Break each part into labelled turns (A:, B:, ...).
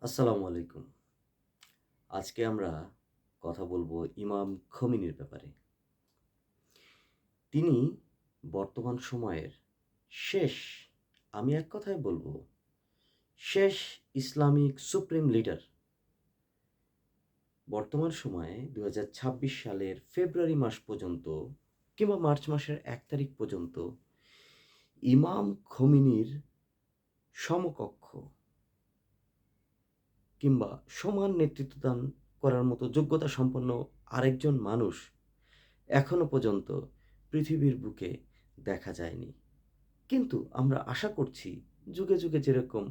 A: আসসালামু আলাইকুম। আজকে আমরা কথা বলবো ইমাম খোমেনির ব্যাপারে। তিনি বর্তমান সময়ের শেষ, আমি এক কথায় বলবো, শেষ ইসলামিক সুপ্রিম লিডার। বর্তমান সময়ে ২০২৬ সালের ফেব্রুয়ারি মাস পর্যন্ত কিংবা মার্চ মাসের ১ তারিখ পর্যন্ত ইমাম খোমেনির সমকক্ষ কিংবা সমান নেতৃত্বদান করার মতো যোগ্যতা সম্পন্ন আরেকজন মানুষ এখনো পর্যন্ত পৃথিবীর বুকে দেখা যায়নি। কিন্তু আমরা আশা করছি যুগে যুগে যেরকম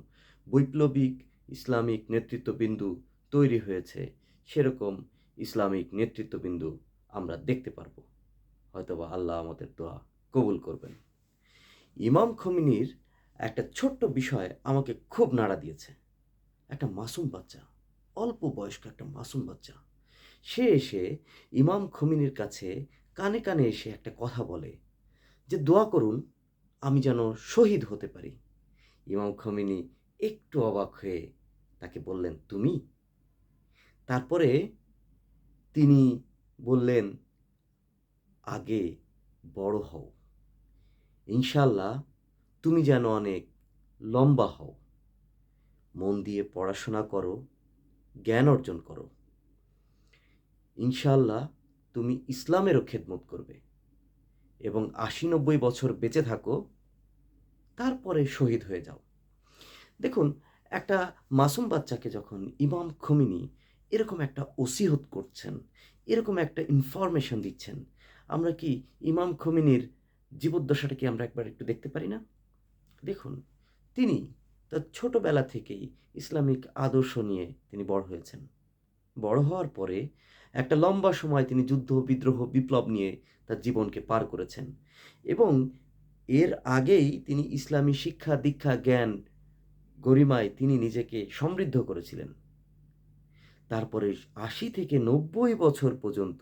A: বৈপ্লবিক ইসলামিক নেতৃত্ববিন্দু তৈরি হয়েছে, সেরকম ইসলামিক নেতৃত্ববিন্দু আমরা দেখতে পারবো। হয়তোবা আল্লাহ আমাদের দোয়া কবুল করবেন। ইমাম খোমেনির একটা ছোট্ট বিষয় আমাকে খুব নাড়া দিয়েছে। একটা মাসুম বাচ্চা, অল্প বয়স্ক একটা মাসুম বাচ্চা, সে এসে ইমাম খোমেনির কাছে কানে কানে এসে একটা কথা বলে যে, দোয়া করুন আমি যেন শহীদ হতে পারি। ইমাম খোমেনি একটু অবাক হয়ে তাকে বললেন, তুমি? তারপরে তিনি বললেন, আগে বড় হও, ইনশাল্লাহ তুমি যেন অনেক লম্বা হও, মন দিয়ে পড়াশোনা করো, জ্ঞান অর্জন করো, ইনশাল্লাহ তুমি ইসলামেরও খেদমত করবে এবং ৮০-৯০ বছর বেঁচে থাকো, তারপরে শহীদ হয়ে যাও। দেখুন, একটা মাসুম বাচ্চাকে যখন ইমাম খোমেনি এরকম একটা ওসিয়ত করছেন, এরকম একটা ইনফরমেশন দিচ্ছেন, আমরা কি ইমাম খোমেনির জীবদ্দশাটা কি আমরা একবার একটু দেখতে পারি না? দেখুন, তিনি তার ছোটবেলা থেকেই ইসলামিক আদর্শ নিয়ে তিনি বড় হয়েছেন। বড় হওয়ার পরে একটা লম্বা সময় তিনি যুদ্ধ, বিদ্রোহ, বিপ্লব নিয়ে তার জীবনকে পার করেছেন এবং এর আগেই তিনি ইসলামী শিক্ষা, দীক্ষা, জ্ঞান, গরিমায় তিনি নিজেকে সমৃদ্ধ করেছিলেন। তারপরে ৮০ থেকে ৯০ বছর পর্যন্ত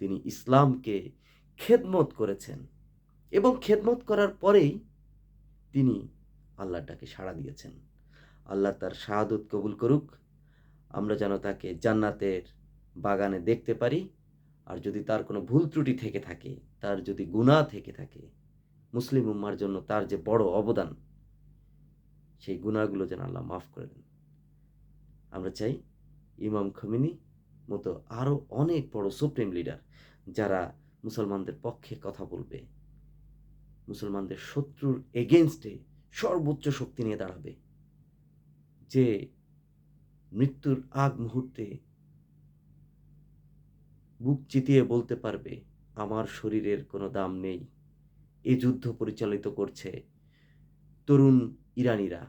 A: তিনি ইসলামকে খেদমত করেছেন এবং খেদমত করার পরেই তিনি আল্লাহর ডাকে সাড়া দিয়েছেন। আল্লাহ তার শাহাদত কবুল করুক। আমরা যেন তাকে জান্নাতের বাগানে দেখতে পারি। আর যদি তার কোনো ভুল ত্রুটি থেকে থাকে, তার যদি গুনাহ থেকে থাকে, মুসলিম উম্মার জন্য তার যে বড় অবদান, সেই গুনাহগুলো যেন আল্লাহ মাফ করে দেন। আমরা চাই ইমাম খোমেনি মতো আরও অনেক বড় সুপ্রিম লিডার, যারা মুসলমানদের পক্ষে কথা বলবে, মুসলমানদের শত্রুর এগেনস্টে সর্বোচ্চ শক্তি নিয়ে দাঁড়াবে, যে মৃত্যুর আগ মুহূর্তে বুক চিতিয়ে বলতে পারবে, আমার শরীরের কোনো দাম নেই, এ যুদ্ধ পরিচালিত করছে তরুণ ইরানিরা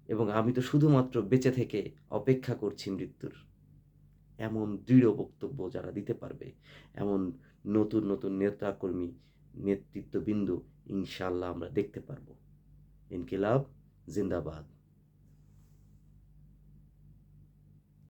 A: এবং আমি তো শুধুমাত্র বেঁচে থেকে অপেক্ষা করছি মৃত্যুর। এমন দৃঢ় বক্তব্য যারা দিতে পারবে, এমন নতুন নতুন নেতাকর্মী, নেতৃত্ববিন্দু ইনশাআল্লাহ আমরা দেখতে পারবো। ইনকিলাব জিন্দাবাদ।